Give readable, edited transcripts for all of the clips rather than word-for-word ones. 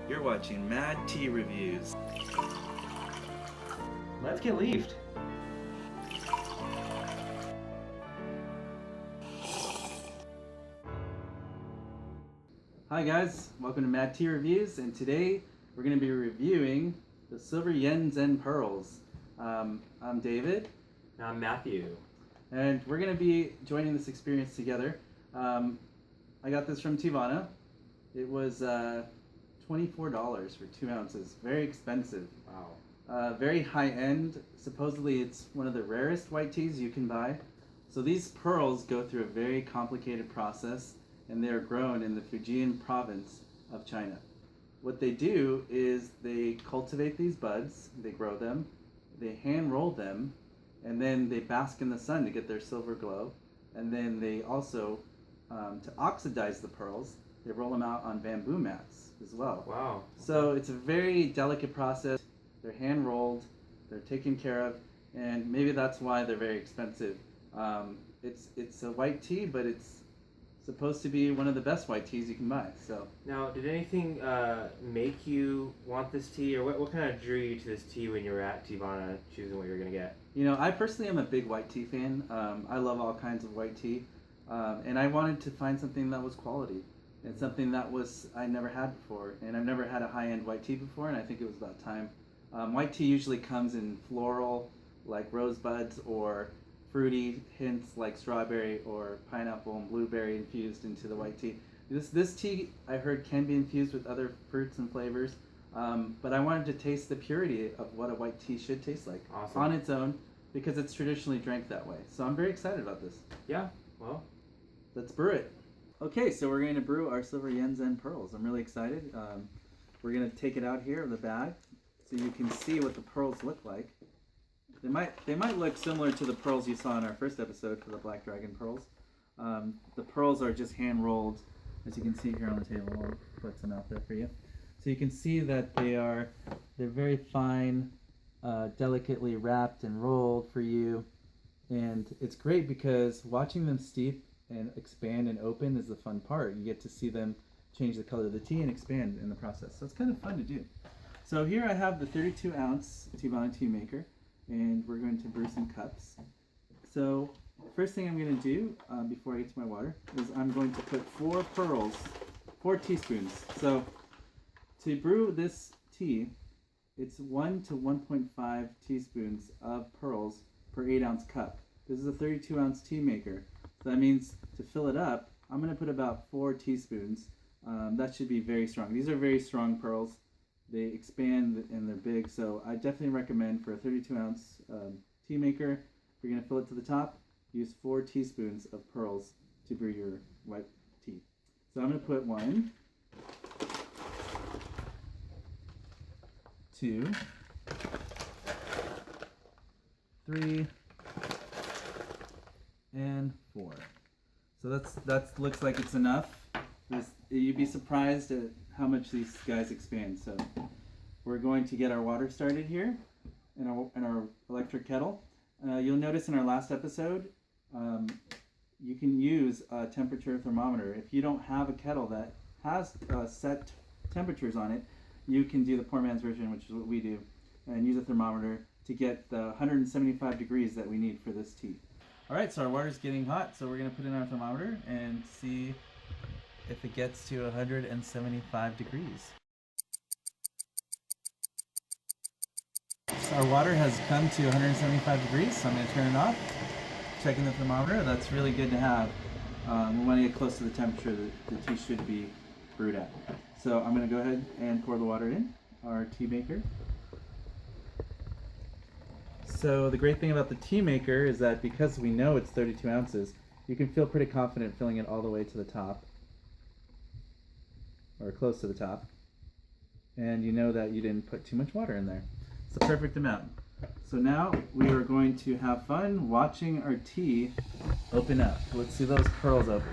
You're watching Mad Tea Reviews. Let's get leafed. Hi guys, welcome to Mad Tea Reviews, and today we're going to be reviewing the Silver Yen Zhen Pearls. I'm David. And I'm Matthew. And we're going to be joining this experience together. I got this from Tivana. It was $24 for 2 ounces. Very expensive. Wow. Very high end. Supposedly it's one of the rarest white teas you can buy. So these pearls go through a very complicated process, and they are grown in the Fujian province of China. What they do is they cultivate these buds, they grow them, they hand roll them, and then they bask in the sun to get their silver glow. And then they also, to oxidize the pearls, they roll them out on bamboo mats as well. Wow. So it's a very delicate process. They're hand rolled, they're taken care of, and maybe that's why they're very expensive. It's a white tea, but it's supposed to be one of the best white teas you can buy. So Now, did anything make you want this tea, or what kind of drew you to this tea when you were at Tivana choosing what you were going to get? you know, I personally am a big white tea fan. I love all kinds of white tea, and I wanted to find something that was quality and something that I never had before, and I've never had a high-end white tea before, and I think it was about time. White tea usually comes in floral, like rosebuds, or fruity hints like strawberry or pineapple and blueberry infused into the white tea. This tea, I heard, can be infused with other fruits and flavors, but I wanted to taste the purity of what a white tea should taste like. Awesome. On its own, because it's traditionally drank that way. So I'm very excited about this. Yeah, well. Let's brew it. Okay, so we're going to brew our Silver Yen Zhen Pearls. I'm really excited. We're going to take it out here of the bag so you can see what the pearls look like. They might look similar to the pearls you saw in our first episode for the Black Dragon pearls. The pearls are just hand rolled, as you can see here on the table. I'll put some out there for you. So you can see that they're very fine, delicately wrapped and rolled for you. And it's great because watching them steep and expand and open is the fun part. You get to see them change the color of the tea and expand in the process. So it's kind of fun to do. So here I have the 32 ounce Tivana tea maker, and we're going to brew some cups. So first thing I'm going to do before I get to my water is I'm going to put 4 teaspoons. So to brew this tea, it's 1 to 1.5 teaspoons of pearls per 8 ounce cup. This is a 32 ounce tea maker. So that means to fill it up, I'm going to put about 4 teaspoons. That should be very strong. These are very strong pearls. They expand and they're big, so I definitely recommend for a 32 ounce tea maker, if you're going to fill it to the top, use 4 teaspoons of pearls to brew your white tea. So I'm going to put 1, 2, 3, and 4. So that looks like it's enough. You'd be surprised at how much these guys expand. So we're going to get our water started here in our electric kettle. You'll notice in our last episode, you can use a temperature thermometer. If you don't have a kettle that has set temperatures on it, you can do the poor man's version, which is what we do, and use a thermometer to get the 175 degrees that we need for this tea. All right, so our water's getting hot, so we're going to put in our thermometer and see if it gets to 175 degrees. So our water has come to 175 degrees, so I'm going to turn it off. Checking the thermometer, that's really good to have. We want to get close to the temperature that the tea should be brewed at. So I'm going to go ahead and pour the water in our tea maker. So the great thing about the tea maker is that because we know it's 32 ounces, you can feel pretty confident filling it all the way to the top, or close to the top, and you know that you didn't put too much water in there. It's the perfect amount. So now we are going to have fun watching our tea open up. Let's see those pearls open.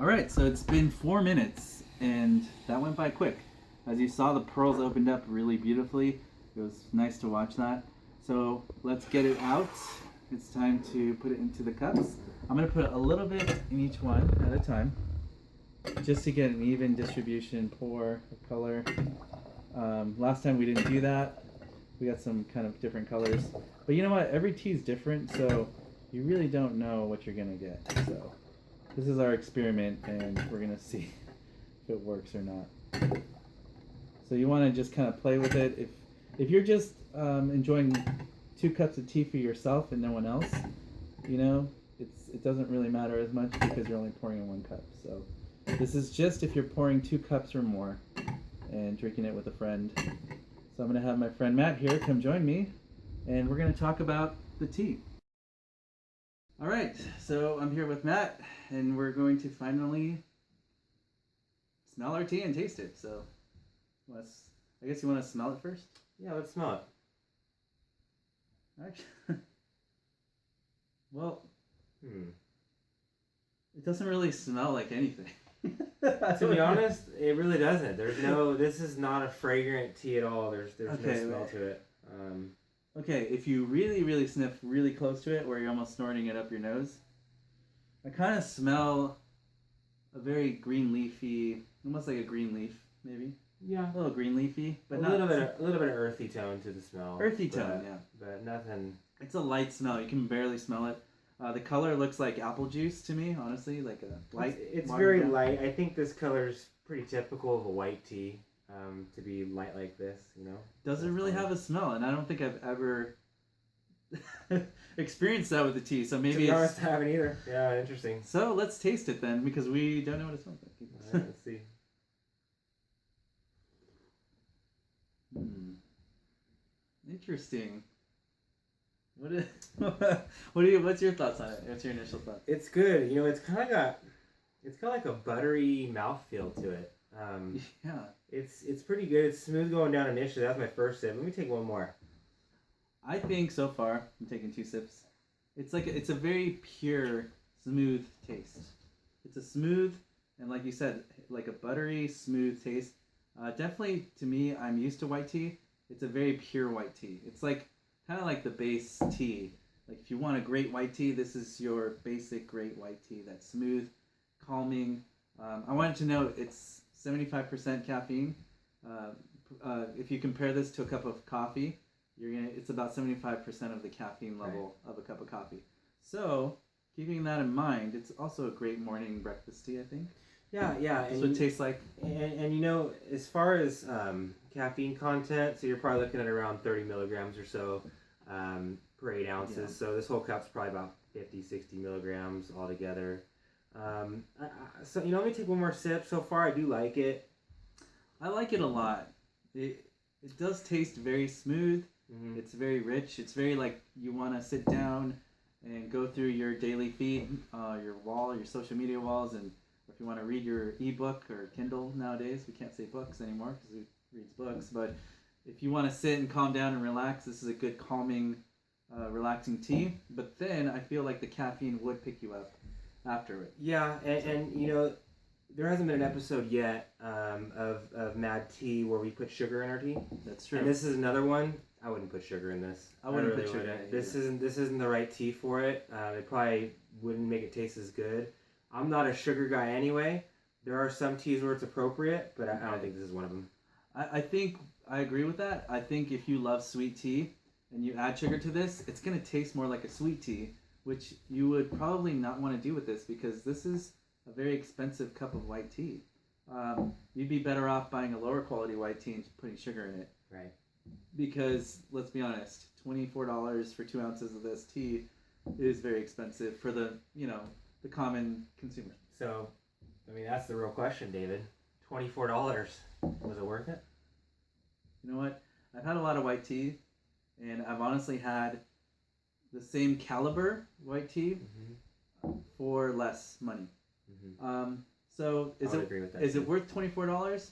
All right, so it's been 4 minutes, and that went by quick. As you saw, the pearls opened up really beautifully. It was nice to watch that. So let's get it out. It's time to put it into the cups. I'm going to put a little bit in each one at a time, just to get an even distribution, pour of color. Last time we didn't do that. We got some kind of different colors. But you know what? Every tea is different, so you really don't know what you're going to get. So this is our experiment, and we're going to see if it works or not. So you want to just kind of play with it. If you're just enjoying 2 cups of tea for yourself and no one else, you know, it doesn't really matter as much because you're only pouring in 1 cup. So this is just if you're pouring 2 cups or more and drinking it with a friend. So I'm going to have my friend Matt here come join me, and we're going to talk about the tea. All right, so I'm here with Matt, and we're going to finally smell our tea and taste it. So I guess you want to smell it first? Yeah, let's smell it. Actually, well, it doesn't really smell like anything. To be honest, it really doesn't. This is not a fragrant tea at all. There's Okay, no smell to it. Okay, if you really, really sniff really close to it, where you're almost snorting it up your nose, I kind of smell a very green leafy, almost like a green leaf, maybe. Yeah, A little green leafy, but a not little bit of earthy tone to the smell. earthy tone, yeah. But nothing. It's a light smell. You can barely smell it. The color looks like apple juice to me, honestly, like a light. It's very light. I think this color's pretty typical of a white tea, to be light like this, you know. Doesn't really have a smell, and I don't think I've ever experienced that with the tea. So maybe to be honest, I haven't either. Yeah, interesting. So let's taste it then, because we don't know what it smells like. All right, let's see. Interesting. What's your thoughts on it? What's your initial thoughts? It's good. You know, it's got like a buttery mouthfeel to it. Yeah. It's pretty good. It's smooth going down initially. That's my first sip. Let me take one more. I think so far, I'm taking 2 sips. It's a very pure, smooth taste. It's a smooth, and like you said, like a buttery, smooth taste. Definitely, to me, I'm used to white tea. It's a very pure white tea. It's like kind of like the base tea. Like if you want a great white tea, this is your basic great white tea. That's smooth, calming. I wanted to note it's 75% caffeine. If you compare this to a cup of coffee, it's about 75% of the caffeine level of a cup of coffee. So keeping that in mind, it's also a great morning breakfast tea, I think. Yeah. That's what it tastes like. And you know, as far as caffeine content, so you're probably looking at around 30 milligrams or so per 8 ounces. Yeah. So this whole cup's probably about 50, 60 milligrams altogether. So, you know, let me take one more sip. So far, I do like it. I like it a lot. It does taste very smooth. Mm-hmm. It's very rich. It's very like you want to sit down and go through your daily feed, your wall, your social media walls, and if you want to read your ebook or Kindle nowadays, we can't say books anymore because we read books, but if you want to sit and calm down and relax, this is a good calming, relaxing tea. But then I feel like the caffeine would pick you up after it. Yeah, and you know, there hasn't been an episode yet of Mad Tea where we put sugar in our tea. That's true. And this is another one. I wouldn't put sugar in this. I wouldn't put sugar in it. This isn't the right tea for it. It probably wouldn't make it taste as good. I'm not a sugar guy anyway. There are some teas where it's appropriate, but I don't think this is one of them. I think I agree with that. I think if you love sweet tea and you add sugar to this, it's going to taste more like a sweet tea, which you would probably not want to do with this because this is a very expensive cup of white tea. You'd be better off buying a lower quality white tea and putting sugar in it. Right. Because, let's be honest, $24 for 2 ounces of this tea is very expensive for the common consumer. So, I mean, that's the real question, David. $24. Was it worth it? You know what? I've had a lot of white tea, and I've honestly had the same caliber white tea for less money. Mm-hmm. So is it worth $24?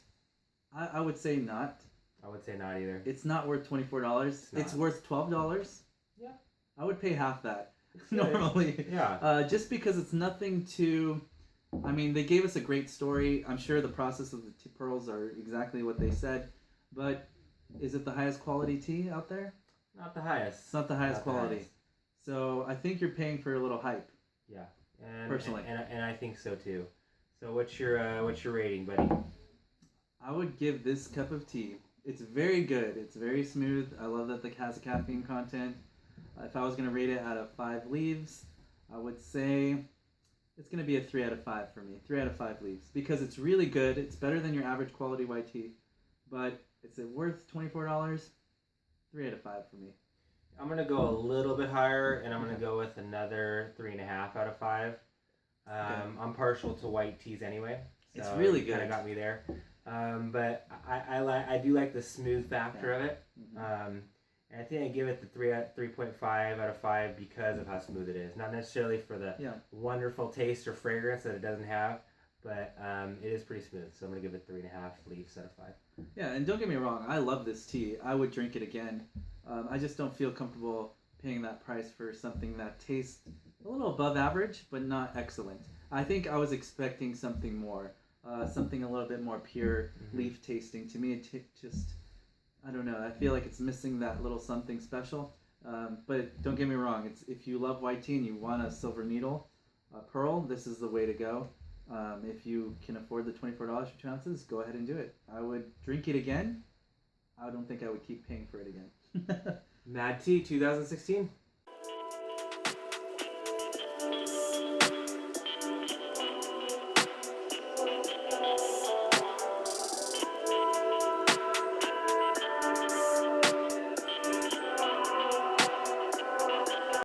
I would say not. I would say not either. It's not worth $24. It's worth $12. Yeah. I would pay half that normally. Yeah. Just because it's nothing too I mean, they gave us a great story. I'm sure the process of the pearls are exactly what they said, but is it the highest quality tea out there? Not the highest. It's not the highest Not the quality. highest. So I think you're paying for a little hype. Yeah, and Personally. and I think so too. So what's your rating, buddy? I would give this cup of tea. It's very good. It's very smooth. I love that it has a caffeine content. If I was going to rate it out of 5 leaves, I would say it's going to be a 3 out of 5 for me. 3 out of 5 leaves. Because it's really good. It's better than your average quality white tea. But is it worth $24? 3 out of 5 for me. I'm going to go a little bit higher, and I'm going to go with another 3.5 out of 5. I'm partial to white teas anyway. So it's really good. Kind of got me there. But I do like the smooth factor of it. Mm-hmm. And I think I give it the 3.5 out of 5 because of how smooth it is. Not necessarily for the wonderful taste or fragrance that it doesn't have, but it is pretty smooth. So I'm going to give it 3.5 leaves out of 5. Yeah, and don't get me wrong, I love this tea. I would drink it again. I just don't feel comfortable paying that price for something that tastes a little above average, but not excellent. I think I was expecting something more, something a little bit more pure, leaf tasting. To me, it just, I don't know, I feel like it's missing that little something special. But don't get me wrong, if you love white tea and you want a silver needle pearl, this is the way to go. If you can afford the $24 for 2 ounces, go ahead and do it. I would drink it again. I don't think I would keep paying for it again. Mad Tea 2016.